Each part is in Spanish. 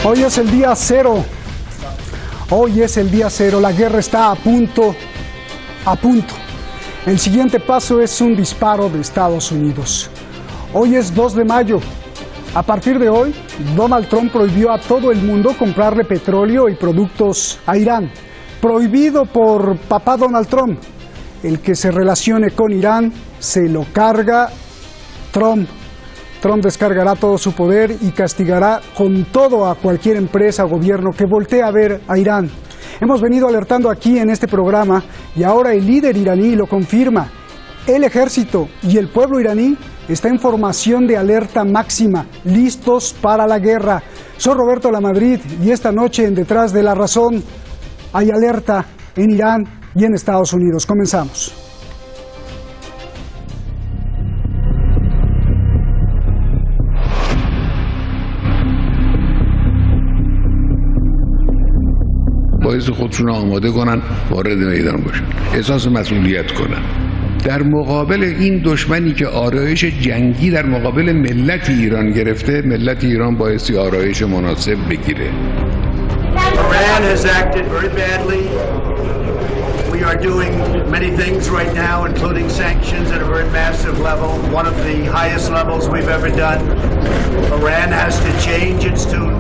Hoy es el día cero. Hoy es el día cero. La guerra está a punto. El siguiente paso es un disparo de Estados Unidos. Hoy es 2 de mayo. A partir de hoy, Donald Trump prohibió a todo el mundo comprarle petróleo y productos a Irán. Prohibido por papá Donald Trump. El que se relacione con Irán se lo carga Trump. Trump descargará todo su poder y castigará con todo a cualquier empresa o gobierno que voltee a ver a Irán. Hemos venido alertando aquí en este programa y ahora el líder iraní lo confirma. El ejército y el pueblo iraní está en formación de alerta máxima, listos para la guerra. Soy Roberto Lamadrid y esta noche en Detrás de la Razón hay alerta en Irán y en Estados Unidos. Comenzamos. باعث خودشون آماده کنن وارد میدان باشن، احساس مسئولیت کنن در مقابل این دشمنی که آرایش جنگی در مقابل ملت ایران گرفته. ملت ایران بایستی آرایش مناسب بگیره. Iran has acted very badly. We are doing many things right now, including sanctions at a very massive level, one of the highest levels we've ever done. Iran has to change its tune.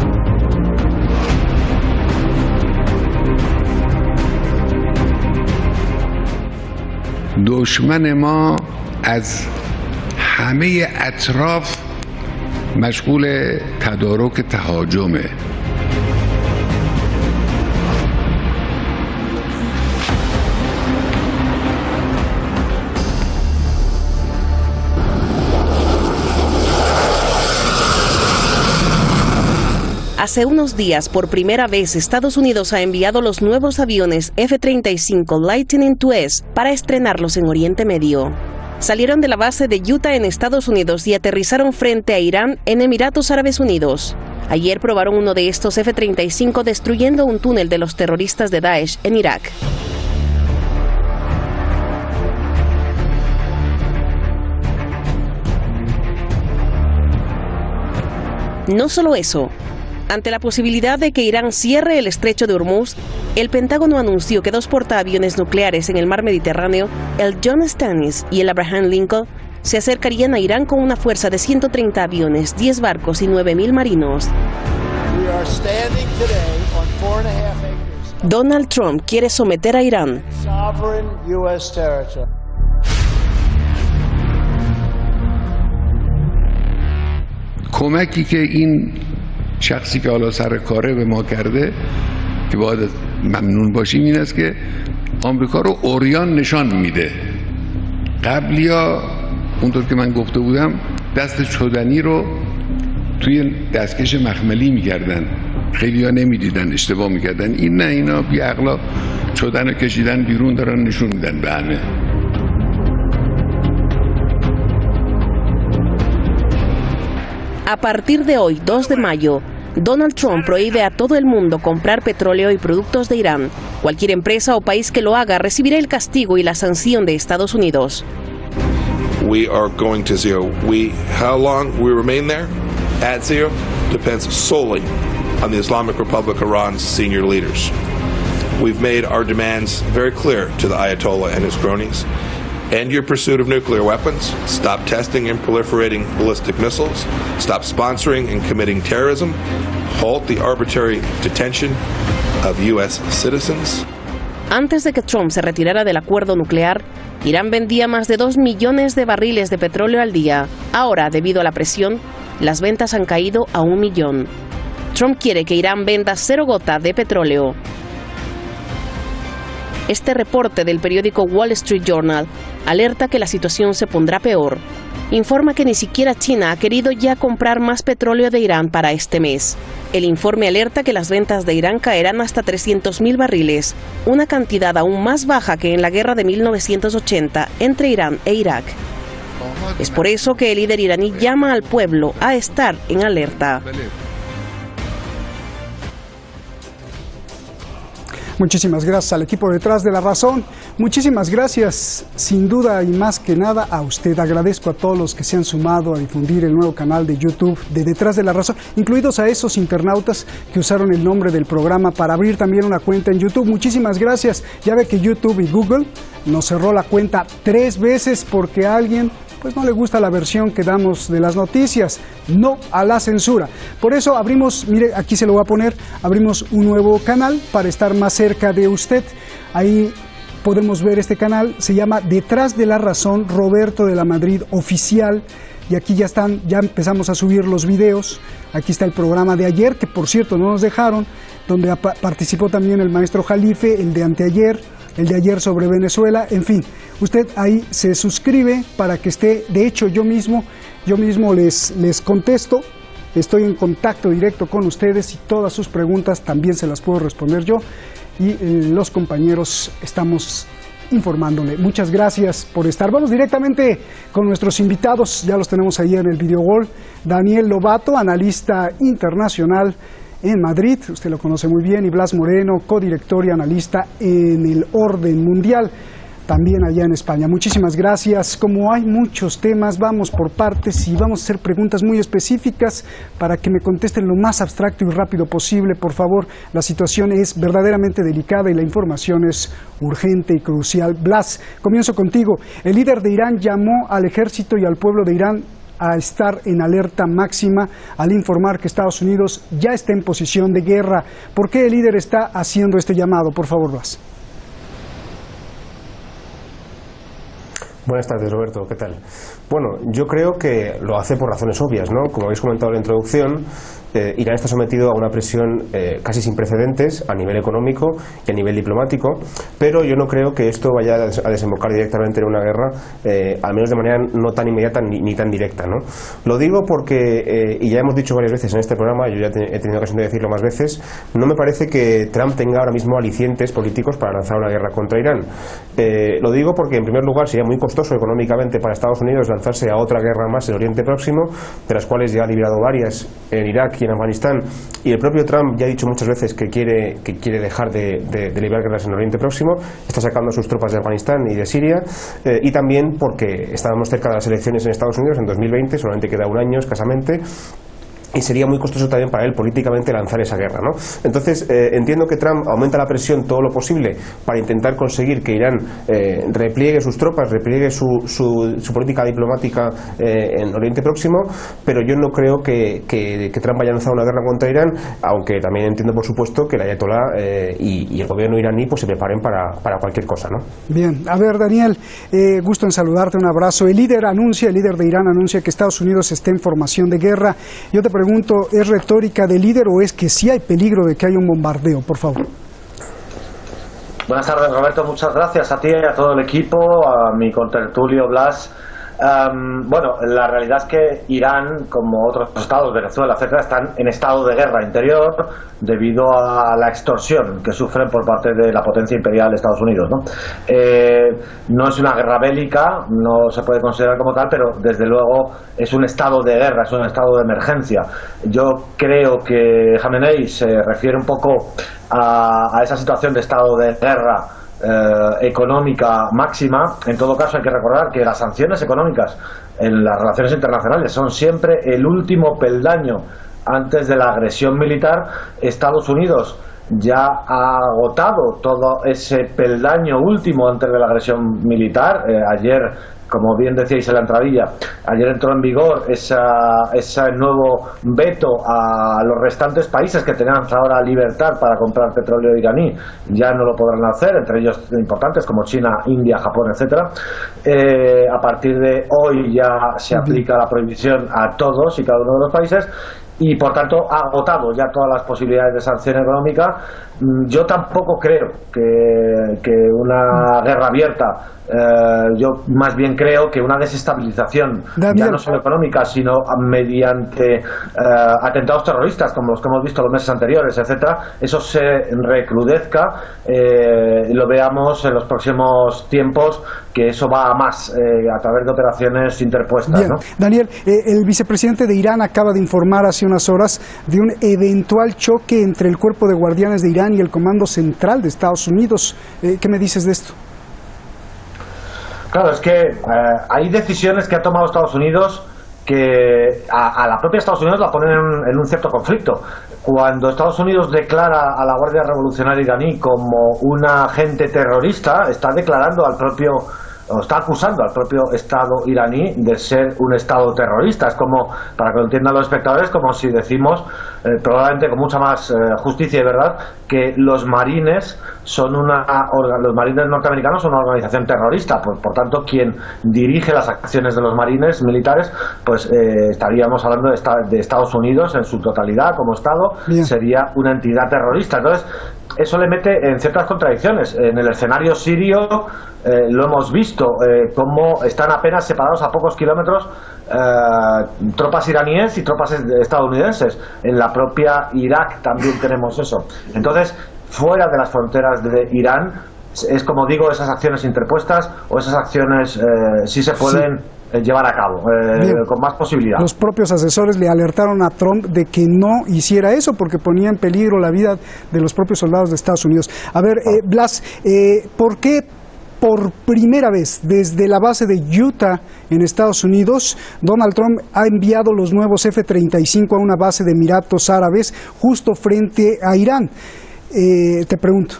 دشمن ما از همه اطراف مشغول تدارک تهاجمه. Hace unos días, por primera vez, Estados Unidos ha enviado los nuevos aviones F-35 Lightning IIS para estrenarlos en Oriente Medio. Salieron de la base de Utah en Estados Unidos y aterrizaron frente a Irán en Emiratos Árabes Unidos. Ayer probaron uno de estos F-35 destruyendo un túnel de los terroristas de Daesh en Irak. No solo eso. Ante la posibilidad de que Irán cierre el estrecho de Hormuz, el Pentágono anunció que 2 portaaviones nucleares en el mar Mediterráneo, el John Stannis y el Abraham Lincoln, se acercarían a Irán con una fuerza de 130 aviones, 10 barcos y 9.000 marinos. Donald Trump quiere someter a Irán. کمکی که این شخصی که حالا سر کاره به ما کرده که باید ممنون باشیم این است که آمریکا رو عریان نشان میده. قبلیا اونطور که من گفته بودم دست چدنی رو توی دستکش مخملی میکردن، خیلیا نمیدیدن، اشتباه میکردن. این نه، اینا بی عقلا چدن رو کشیدن بیرون، دارن نشون میدن به همه. A partir de hoy, 2 de mayo, Donald Trump prohíbe a todo el mundo comprar petróleo y productos de Irán. Cualquier empresa o país que lo haga recibirá el castigo y la sanción de Estados Unidos. We are going to zero. How long we remain there at zero depends solely on the Islamic Republic of Iran's senior leaders. We've made our demands very clear to the Ayatollah and his cronies. End your pursuit of nuclear weapons, stop testing and proliferating ballistic missiles, stop sponsoring and committing terrorism, halt the arbitrary detention of U.S. citizens. Antes de que Trump se retirara del acuerdo nuclear, Irán vendía más de 2 millones de barriles de petróleo al día. Ahora, debido a la presión, las ventas han caído a 1 millón. Trump quiere que Irán venda 0 gota de petróleo. Este reporte del periódico Wall Street Journal alerta que la situación se pondrá peor. Informa que ni siquiera China ha querido ya comprar más petróleo de Irán para este mes. El informe alerta que las ventas de Irán caerán hasta 300.000 barriles, una cantidad aún más baja que en la guerra de 1980 entre Irán e Irak. Es por eso que el líder iraní llama al pueblo a estar en alerta. Muchísimas gracias al equipo Detrás de la Razón. Muchísimas gracias, sin duda y más que nada a usted. Agradezco a todos los que se han sumado a difundir el nuevo canal de YouTube de Detrás de la Razón, incluidos a esos internautas que usaron el nombre del programa para abrir también una cuenta en YouTube. Muchísimas gracias. Ya ve que YouTube y Google nos cerró la cuenta 3 veces porque a alguien pues no le gusta la versión que damos de las noticias. No a la censura. Por eso abrimos, mire, aquí se lo voy a poner, abrimos un nuevo canal para estar más cerca de usted. Ahí podemos ver este canal, se llama Detrás de la Razón, Roberto de la Madrid Oficial. Y aquí ya empezamos a subir los videos. Aquí está el programa de ayer, que por cierto no nos dejaron, donde participó también el maestro Jalife, el de anteayer, el de ayer sobre Venezuela. En fin, usted ahí se suscribe para que esté. De hecho, yo mismo les contesto. Estoy en contacto directo con ustedes y todas sus preguntas también se las puedo responder yo. Y los compañeros estamos informándole. Muchas gracias por estar. Vamos directamente con nuestros invitados. Ya los tenemos ahí en el video wall. Daniel Lobato, analista internacional en Madrid, usted lo conoce muy bien, y Blas Moreno, codirector y analista en el Orden Mundial, también allá en España. Muchísimas gracias. Como hay muchos temas, vamos por partes y vamos a hacer preguntas muy específicas para que me contesten lo más abstracto y rápido posible. Por favor, la situación es verdaderamente delicada y la información es urgente y crucial. Blas, comienzo contigo. El líder de Irán llamó al ejército y al pueblo de Irán a estar en alerta máxima al informar que Estados Unidos ya está en posición de guerra. ¿Por qué el líder está haciendo este llamado? Por favor, Blas. Buenas tardes, Roberto, ¿qué tal? Bueno, yo creo que lo hace por razones obvias, ¿no? Como habéis comentado en la introducción, Irán está sometido a una presión casi sin precedentes a nivel económico y a nivel diplomático, pero yo no creo que esto vaya a desembocar directamente en una guerra, al menos de manera no tan inmediata ni tan directa, ¿no? Lo digo porque, y ya hemos dicho varias veces en este programa, yo ya he tenido ocasión de decirlo más veces, no me parece que Trump tenga ahora mismo alicientes políticos para lanzar una guerra contra Irán. Lo digo porque, en primer lugar, sería muy costoso económicamente para Estados Unidos lanzarse a otra guerra más en Oriente Próximo, de las cuales ya ha librado varias en Irak y en Afganistán, y el propio Trump ya ha dicho muchas veces que quiere dejar de librar guerras en Oriente Próximo, está sacando sus tropas de Afganistán y de Siria, y también porque estábamos cerca de las elecciones en Estados Unidos en 2020, solamente queda un año escasamente, y sería muy costoso también para él políticamente lanzar esa guerra, ¿no? Entonces, entiendo que Trump aumenta la presión todo lo posible para intentar conseguir que Irán repliegue sus tropas, repliegue su política diplomática en Oriente Próximo, pero yo no creo que Trump vaya a lanzar una guerra contra Irán, aunque también entiendo, por supuesto, que el Ayatolá y el gobierno iraní pues se preparen para cualquier cosa, ¿no? Bien, a ver, Daniel, gusto en saludarte, un abrazo. El líder de Irán anuncia que Estados Unidos está en formación de guerra. Yo te pregunto, ¿es retórica del líder o es que sí hay peligro de que haya un bombardeo? Por favor. Buenas tardes, Roberto. Muchas gracias a ti y a todo el equipo, a mi contertulio Blas. Bueno, la realidad es que Irán, como otros estados, Venezuela, etcétera, están en estado de guerra interior debido a la extorsión que sufren por parte de la potencia imperial de Estados Unidos, ¿no? No es una guerra bélica, no se puede considerar como tal, pero desde luego es un estado de guerra, es un estado de emergencia. Yo creo que Khamenei se refiere un poco a esa situación de estado de guerra económica máxima. En todo caso, hay que recordar que las sanciones económicas en las relaciones internacionales son siempre el último peldaño antes de la agresión militar. Estados Unidos ya ha agotado todo ese peldaño último antes de la agresión militar. Ayer, como bien decíais en la entradilla, ayer entró en vigor ese nuevo veto a los restantes países que tenían ahora libertad para comprar petróleo iraní. Ya no lo podrán hacer, entre ellos importantes como China, India, Japón, etcétera. A partir de hoy ya se aplica la prohibición a todos y cada uno de los países. Y por tanto ha agotado ya todas las posibilidades de sanción económica. Yo tampoco creo que una guerra abierta, yo más bien creo que una desestabilización, ya no solo económica, sino mediante atentados terroristas como los que hemos visto los meses anteriores, etcétera, eso se recrudezca, lo veamos en los próximos tiempos, que eso va a más a través de operaciones interpuestas. Bien, ¿no? Daniel, el vicepresidente de Irán acaba de informar hace unas horas de un eventual choque entre el Cuerpo de Guardianes de Irán y el Comando Central de Estados Unidos. ¿Qué me dices de esto? Claro, es que hay decisiones que ha tomado Estados Unidos que a la propia Estados Unidos la ponen en un cierto conflicto. Cuando Estados Unidos declara a la Guardia Revolucionaria iraní como un agente terrorista, está declarando al propio, o está acusando al propio Estado iraní de ser un Estado terrorista. Es como, para que lo entiendan los espectadores, como si decimos, probablemente con mucha más justicia y verdad, que los marines los marines norteamericanos son una organización terrorista. Por tanto, quien dirige las acciones de los marines militares, pues estaríamos hablando de Estados Unidos en su totalidad como Estado. Bien. Sería una entidad terrorista. Entonces, eso le mete en ciertas contradicciones. En el escenario sirio lo hemos visto, cómo están apenas separados a pocos kilómetros tropas iraníes y tropas estadounidenses. En la propia Irak también tenemos eso. Entonces, fuera de las fronteras de Irán, es como digo, esas acciones interpuestas o esas acciones sí se pueden llevar a cabo con más posibilidad. Los propios asesores le alertaron a Trump de que no hiciera eso porque ponía en peligro la vida de los propios soldados de Estados Unidos. A ver, Blas, ¿por qué por primera vez desde la base de Utah en Estados Unidos Donald Trump ha enviado los nuevos F-35 a una base de Emiratos Árabes justo frente a Irán? Te pregunto.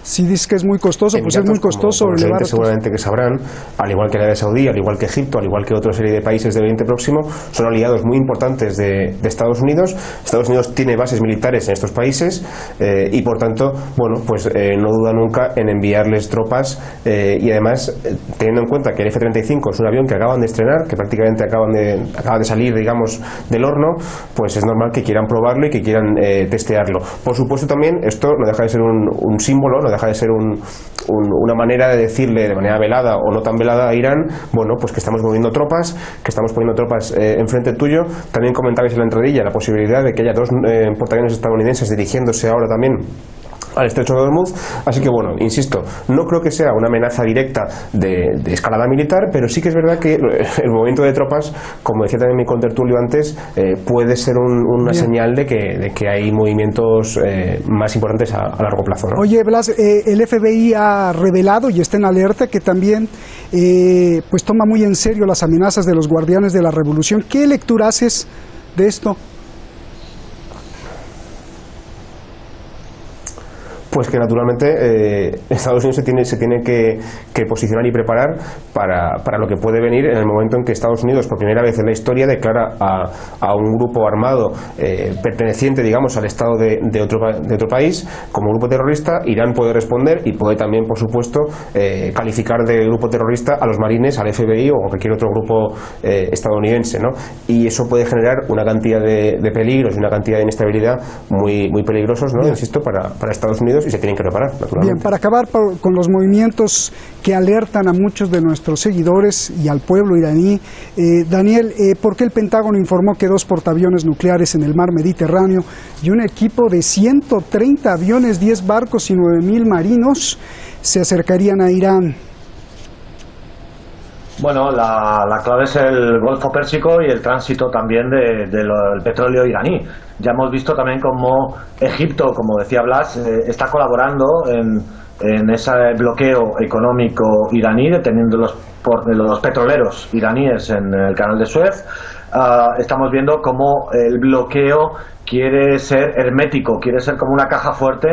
Si dices que es muy costoso, pues es muy costoso elevar. Seguramente que sabrán, al igual que Arabia Saudí, al igual que Egipto, al igual que otra serie de países del Oriente Próximo, son aliados muy importantes de Estados Unidos. Estados Unidos tiene bases militares en estos países y, por tanto, bueno, pues no duda nunca en enviarles tropas y además, teniendo en cuenta que el F-35 es un avión que acaban de estrenar, que prácticamente acaba de salir, digamos, del horno, pues es normal que quieran probarlo y que quieran testearlo. Por supuesto, también esto no deja de ser un símbolo, no deja de ser una manera de decirle de manera velada o no tan velada a Irán, bueno, pues que estamos moviendo tropas, que estamos poniendo tropas enfrente tuyo. También comentabais en la entradilla la posibilidad de que haya 2 portaaviones estadounidenses dirigiéndose ahora también al estrecho de Hormuz, así que bueno, insisto, no creo que sea una amenaza directa de escalada militar, pero sí que es verdad que el movimiento de tropas, como decía también mi contertulio antes, puede ser una señal de que hay movimientos más importantes a largo plazo, ¿no? Oye, Blas, el FBI ha revelado y está en alerta que también pues toma muy en serio las amenazas de los guardianes de la revolución. ¿Qué lectura haces de esto? Pues que naturalmente Estados Unidos se tiene que posicionar y preparar para lo que puede venir en el momento en que Estados Unidos, por primera vez en la historia, declara a un grupo armado perteneciente, digamos, al Estado de otro país como grupo terrorista. Irán puede responder y puede también, por supuesto, calificar de grupo terrorista a los marines, al FBI o cualquier otro grupo estadounidense, ¿no? Y eso puede generar una cantidad de peligros y una cantidad de inestabilidad muy peligrosos, ¿no? Insisto, para Estados Unidos, y se tienen que preparar, naturalmente. Bien, para acabar con los movimientos que alertan a muchos de nuestros seguidores y al pueblo iraní, Daniel, ¿por qué el Pentágono informó que 2 portaaviones nucleares en el mar Mediterráneo y un equipo de 130 aviones, 10 barcos y 9.000 marinos se acercarían a Irán? Bueno, la clave es el Golfo Pérsico y el tránsito también del petróleo iraní. Ya hemos visto también cómo Egipto, como decía Blas, está colaborando en ese bloqueo económico iraní, deteniendo los petroleros iraníes en el canal de Suez. Estamos viendo cómo el bloqueo quiere ser hermético, quiere ser como una caja fuerte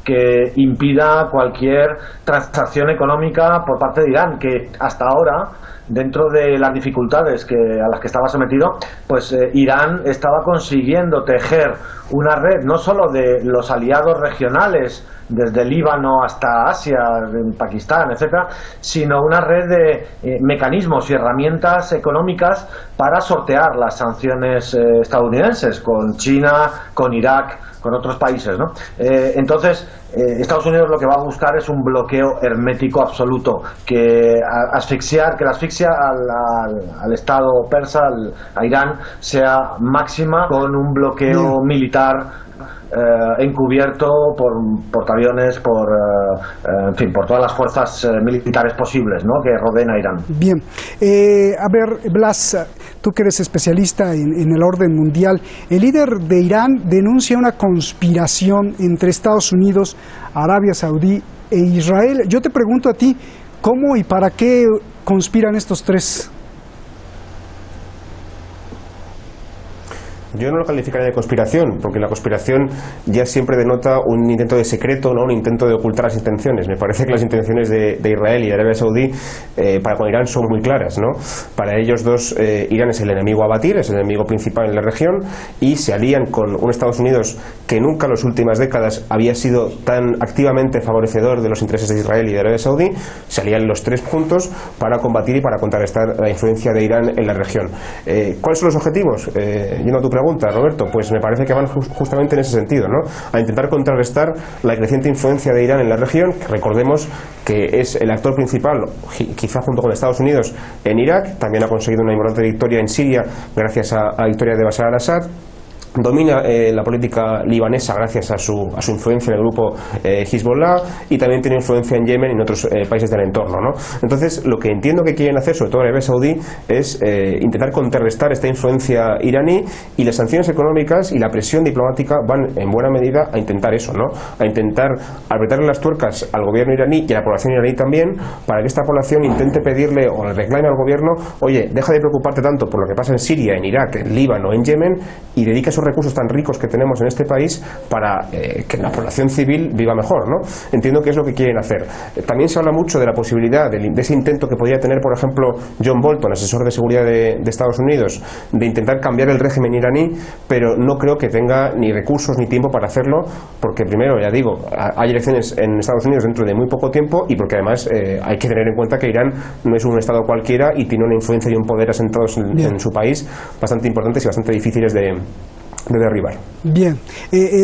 que impida cualquier transacción económica por parte de Irán, que hasta ahora, dentro de las dificultades a las que estaba sometido, pues Irán estaba consiguiendo tejer una red no solo de los aliados regionales, desde Líbano hasta Asia, en Pakistán, etcétera, sino una red de mecanismos y herramientas económicas para sortear las sanciones estadounidenses con China, con Irak, con otros países, ¿no? Entonces, Estados Unidos lo que va a buscar es un bloqueo hermético absoluto, que la asfixia al Estado persa, a Irán, sea máxima, con un bloqueo militar encubierto por portaaviones, en fin, por todas las fuerzas militares posibles, ¿no?, que rodeen a Irán. Bien, a ver, Blas, tú que eres especialista en el orden mundial. El líder de Irán denuncia una conspiración entre Estados Unidos, Arabia Saudí e Israel. Yo te pregunto a ti, ¿cómo y para qué conspiran estos tres? Yo no lo calificaría de conspiración, porque la conspiración ya siempre denota un intento de secreto, ¿no? Un intento de ocultar las intenciones. Me parece que las intenciones de Israel y de Arabia Saudí para con Irán son muy claras, ¿no? Para ellos dos, Irán es el enemigo a batir, es el enemigo principal en la región, y se alían con un Estados Unidos que nunca en las últimas décadas había sido tan activamente favorecedor de los intereses de Israel y de Arabia Saudí. Se alían los tres juntos para combatir y para contrarrestar la influencia de Irán en la región. ¿Cuáles son los objetivos? Yendo a tu pregunta, Roberto, pues me parece que van justamente en ese sentido, ¿no? A intentar contrarrestar la creciente influencia de Irán en la región, que recordemos que es el actor principal, quizá junto con Estados Unidos, en Irak. También ha conseguido una importante victoria en Siria gracias a la victoria de Bashar al-Assad. Domina la política libanesa gracias a su influencia en el grupo Hezbollah, y también tiene influencia en Yemen y en otros países del entorno, ¿no? Entonces, lo que entiendo que quieren hacer, sobre todo Arabia Saudí, es intentar contrarrestar esta influencia iraní, y las sanciones económicas y la presión diplomática van en buena medida a intentar eso, ¿no? A intentar apretarle las tuercas al gobierno iraní y a la población iraní también, para que esta población intente pedirle o le reclame al gobierno: oye, deja de preocuparte tanto por lo que pasa en Siria, en Irak, en Líbano, en Yemen, y dedica esos recursos tan ricos que tenemos en este país para que la población civil viva mejor, ¿no? Entiendo que es lo que quieren hacer. También se habla mucho de la posibilidad de ese intento que podría tener, por ejemplo, John Bolton, asesor de seguridad de Estados Unidos, de intentar cambiar el régimen iraní, pero no creo que tenga ni recursos ni tiempo para hacerlo, porque primero, ya digo, hay elecciones en Estados Unidos dentro de muy poco tiempo, y porque además hay que tener en cuenta que Irán no es un estado cualquiera y tiene una influencia y un poder asentados en su país bastante importantes y bastante difíciles de derribar. Bien.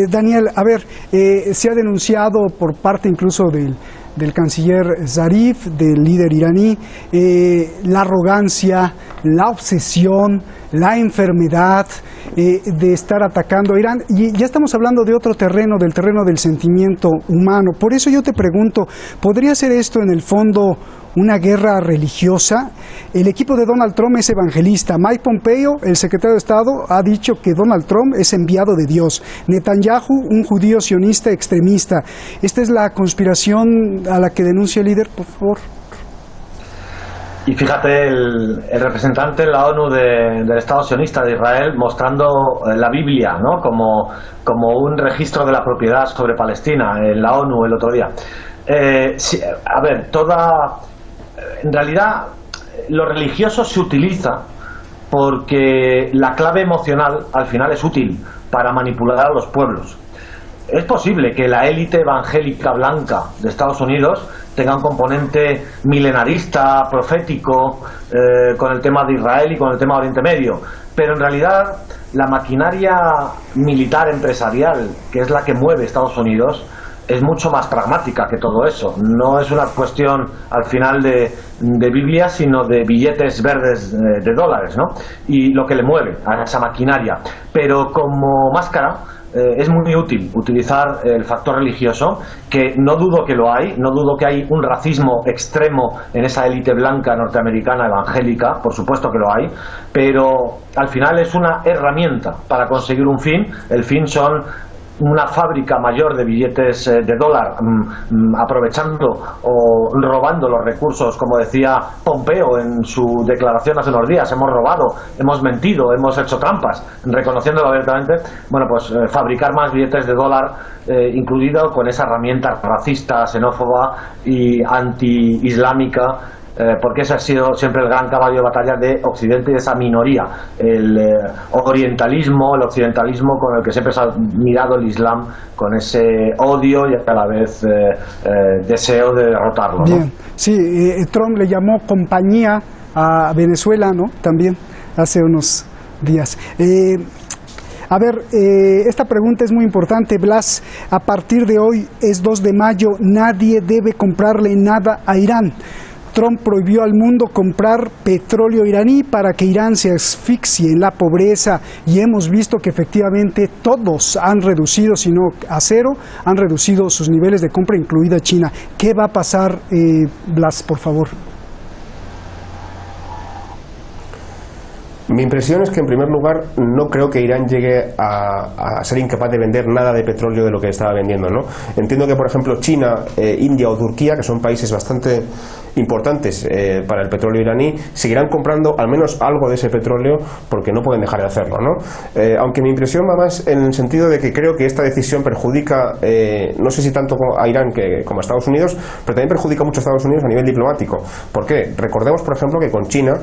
Daniel, a ver, se ha denunciado por parte incluso del canciller Zarif, del líder iraní, la arrogancia, la obsesión, la enfermedad de estar atacando a Irán. Y ya estamos hablando de otro terreno, del terreno del sentimiento humano. Por eso yo te pregunto, ¿podría ser esto en el fondo una guerra religiosa? El equipo de Donald Trump es evangelista. Mike Pompeo, el secretario de Estado, ha dicho que Donald Trump es enviado de Dios. Netanyahu, un judío sionista extremista. ¿Esta es la conspiración a la que denuncia el líder, por favor? Y fíjate, el representante en la ONU del Estado sionista de Israel mostrando la Biblia, ¿no? como un registro de la propiedad sobre Palestina en la ONU el otro día. Sí, a ver, en realidad lo religioso se utiliza porque la clave emocional al final es útil para manipular a los pueblos. Es posible que la élite evangélica blanca de Estados Unidos tenga un componente milenarista, profético, con el tema de Israel y con el tema de Oriente Medio, pero en realidad la maquinaria militar empresarial, que es la que mueve Estados Unidos, es mucho más pragmática que todo eso. No es una cuestión al final de Biblia, sino de billetes verdes de dólares, ¿no? Y lo que le mueve a esa maquinaria. Pero como máscara es muy útil utilizar el factor religioso, que no dudo que lo hay, no dudo que hay un racismo extremo en esa élite blanca norteamericana evangélica, por supuesto que lo hay, pero al final es una herramienta para conseguir un fin. El fin son una fábrica mayor de billetes de dólar, aprovechando o robando los recursos, como decía Pompeo en su declaración hace unos días: hemos robado, hemos mentido, hemos hecho trampas, reconociéndolo abiertamente. Bueno, pues fabricar más billetes de dólar, incluido con esa herramienta racista, xenófoba y anti-islámica, porque ese ha sido siempre el gran caballo de batalla de Occidente y de esa minoría, el orientalismo, el occidentalismo con el que siempre se ha mirado el Islam, con ese odio y a la vez deseo de derrotarlo, ¿no? Bien, sí, Trump le llamó compañía a Venezuela, ¿no? También hace unos días. A ver, esta pregunta es muy importante, Blas. A partir de hoy es 2 de mayo, nadie debe comprarle nada a Irán. Trump prohibió al mundo comprar petróleo iraní para que Irán se asfixie en la pobreza, y hemos visto que efectivamente todos han reducido, si no a cero, han reducido sus niveles de compra, incluida China. ¿Qué va a pasar, Blas, por favor? Mi impresión es que, en primer lugar, no creo que Irán llegue a ser incapaz de vender nada de petróleo de lo que estaba vendiendo, ¿no? Entiendo que, por ejemplo, China, India o Turquía, que son países bastante importantes para el petróleo iraní, seguirán comprando al menos algo de ese petróleo porque no pueden dejar de hacerlo, ¿no? Aunque mi impresión va más en el sentido de que creo que esta decisión perjudica, no sé si tanto a Irán como a Estados Unidos, pero también perjudica mucho a Estados Unidos a nivel diplomático. ¿Por qué? Recordemos, por ejemplo, que con China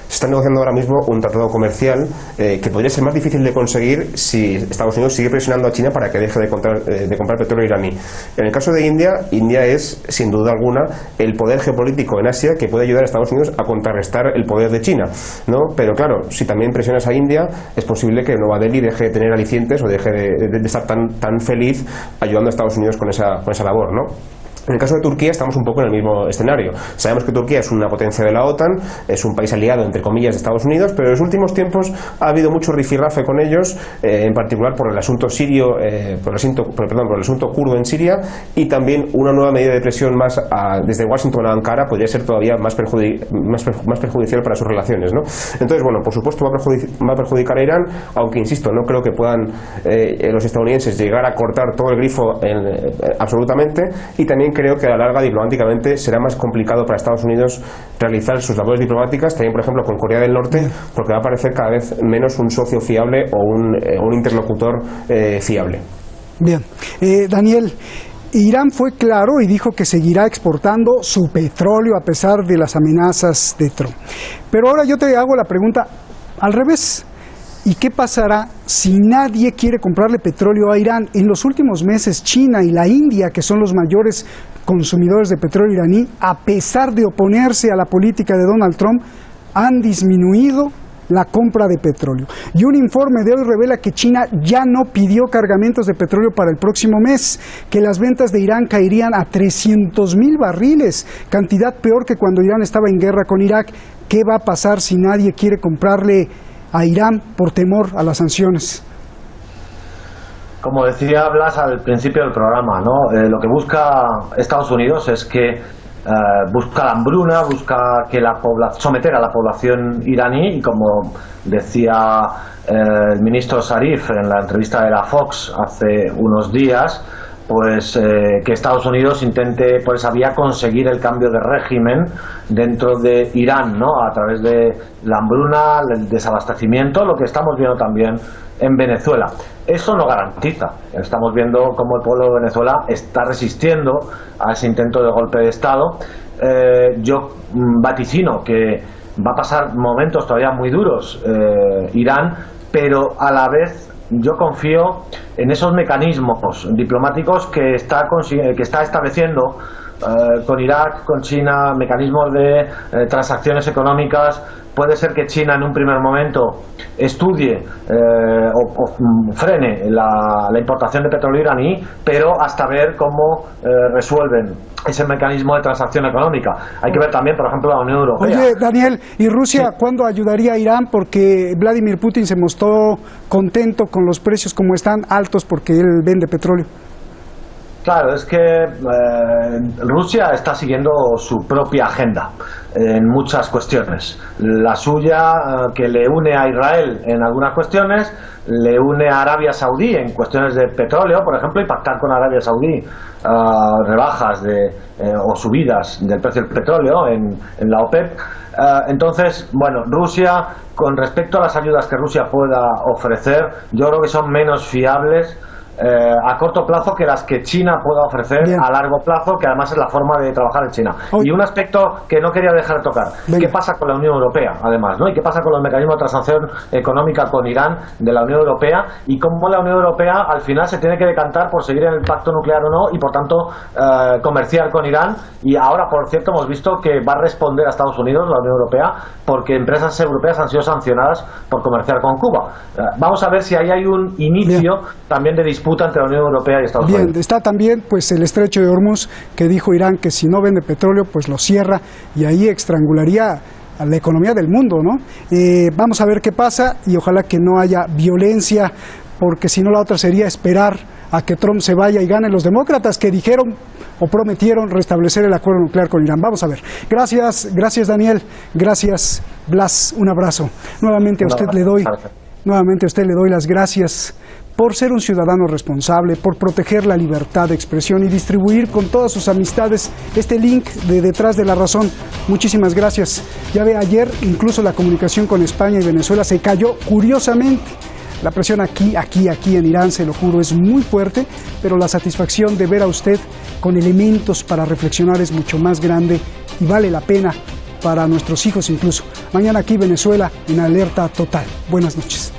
se está negociando ahora mismo un tratado comercial que podría ser más difícil de conseguir si Estados Unidos sigue presionando a China para que deje de comprar petróleo iraní. En el caso de India, India es, sin duda alguna, el poder geopolítico en Asia que puede ayudar a Estados Unidos a contrarrestar el poder de China, ¿no? Pero claro, si también presionas a India, es posible que Nueva Delhi deje de tener alicientes o deje de estar tan feliz ayudando a Estados Unidos con esa labor, ¿no? En el caso de Turquía estamos un poco en el mismo escenario. Sabemos que Turquía es una potencia de la OTAN, es un país aliado, entre comillas, de Estados Unidos, pero en los últimos tiempos ha habido mucho rifirrafe con ellos, en particular por el asunto sirio, por el asunto kurdo en Siria, y también una nueva medida de presión más desde Washington a Ankara podría ser todavía más perjudicial para sus relaciones, ¿no? Entonces, bueno, por supuesto va a perjudicar a Irán, aunque, insisto, no creo que puedan los estadounidenses llegar a cortar todo el grifo absolutamente, y también creo que a la larga diplomáticamente será más complicado para Estados Unidos realizar sus labores diplomáticas, también por ejemplo con Corea del Norte, porque va a parecer cada vez menos un socio fiable o un interlocutor fiable. Bien, Daniel, Irán fue claro y dijo que seguirá exportando su petróleo a pesar de las amenazas de Trump. Pero ahora yo te hago la pregunta al revés. ¿Y qué pasará si nadie quiere comprarle petróleo a Irán? En los últimos meses, China y la India, que son los mayores consumidores de petróleo iraní, a pesar de oponerse a la política de Donald Trump, han disminuido la compra de petróleo. Y un informe de hoy revela que China ya no pidió cargamentos de petróleo para el próximo mes, que las ventas de Irán caerían a 300,000 barriles, cantidad peor que cuando Irán estaba en guerra con Irak. ¿Qué va a pasar si nadie quiere comprarle a Irán por temor a las sanciones? Como decía Blas al principio del programa, ¿no? Lo que busca Estados Unidos es que busca la hambruna, busca que someter a la población iraní, y como decía el ministro Zarif en la entrevista de la Fox hace unos días, pues que Estados Unidos intente por esa vía conseguir el cambio de régimen dentro de Irán, ¿no? A través de la hambruna, el desabastecimiento, lo que estamos viendo también en Venezuela. Eso no garantiza. Estamos viendo cómo el pueblo de Venezuela está resistiendo a ese intento de golpe de Estado. Yo vaticino que va a pasar momentos todavía muy duros Irán, pero a la vez yo confío en esos mecanismos diplomáticos que está estableciendo con Irak, con China, mecanismos de transacciones económicas. Puede ser que China en un primer momento estudie o frene la importación de petróleo iraní, pero hasta ver cómo resuelven ese mecanismo de transacción económica. Hay que ver también, por ejemplo, la Unión Europea. Oye, Daniel, ¿y Rusia cuándo ayudaría a Irán? Porque Vladimir Putin se mostró contento con los precios como están, altos, porque él vende petróleo. Claro, es que Rusia está siguiendo su propia agenda en muchas cuestiones. La suya, que le une a Israel en algunas cuestiones, le une a Arabia Saudí en cuestiones de petróleo, por ejemplo, y pactar con Arabia Saudí rebajas o subidas del precio del petróleo en la OPEP. Entonces, bueno, Rusia, con respecto a las ayudas que Rusia pueda ofrecer, yo creo que son menos fiables a corto plazo que las que China pueda ofrecer. Bien. A largo plazo, que además es la forma de trabajar en China. Y un aspecto que no quería dejar de tocar: ¿qué pasa con la Unión Europea, además, ¿no? ¿Y qué pasa con los mecanismos de transacción económica con Irán de la Unión Europea? Y cómo la Unión Europea al final se tiene que decantar por seguir en el pacto nuclear o no, y por tanto comerciar con Irán. Y ahora, por cierto, hemos visto que va a responder a Estados Unidos la Unión Europea, porque empresas europeas han sido sancionadas por comerciar con Cuba. Vamos a ver si ahí hay un inicio también de disputa entre la Unión Europea y Estados Unidos. Bien, está también pues el estrecho de Hormuz, que dijo Irán que si no vende petróleo pues lo cierra, y ahí estrangularía a la economía del mundo, ¿no? Vamos a ver qué pasa, y ojalá que no haya violencia, porque si no la otra sería esperar a que Trump se vaya y ganen los demócratas, que dijeron o prometieron restablecer el acuerdo nuclear con Irán. Vamos a ver. Gracias Daniel, gracias Blas, un abrazo. Nuevamente a usted le doy las gracias por ser un ciudadano responsable, por proteger la libertad de expresión y distribuir con todas sus amistades este link de Detrás de la Razón. Muchísimas gracias. Ya ve, ayer incluso la comunicación con España y Venezuela se cayó curiosamente. La presión aquí en Irán, se lo juro, es muy fuerte, pero la satisfacción de ver a usted con elementos para reflexionar es mucho más grande y vale la pena para nuestros hijos incluso. Mañana aquí Venezuela en alerta total. Buenas noches.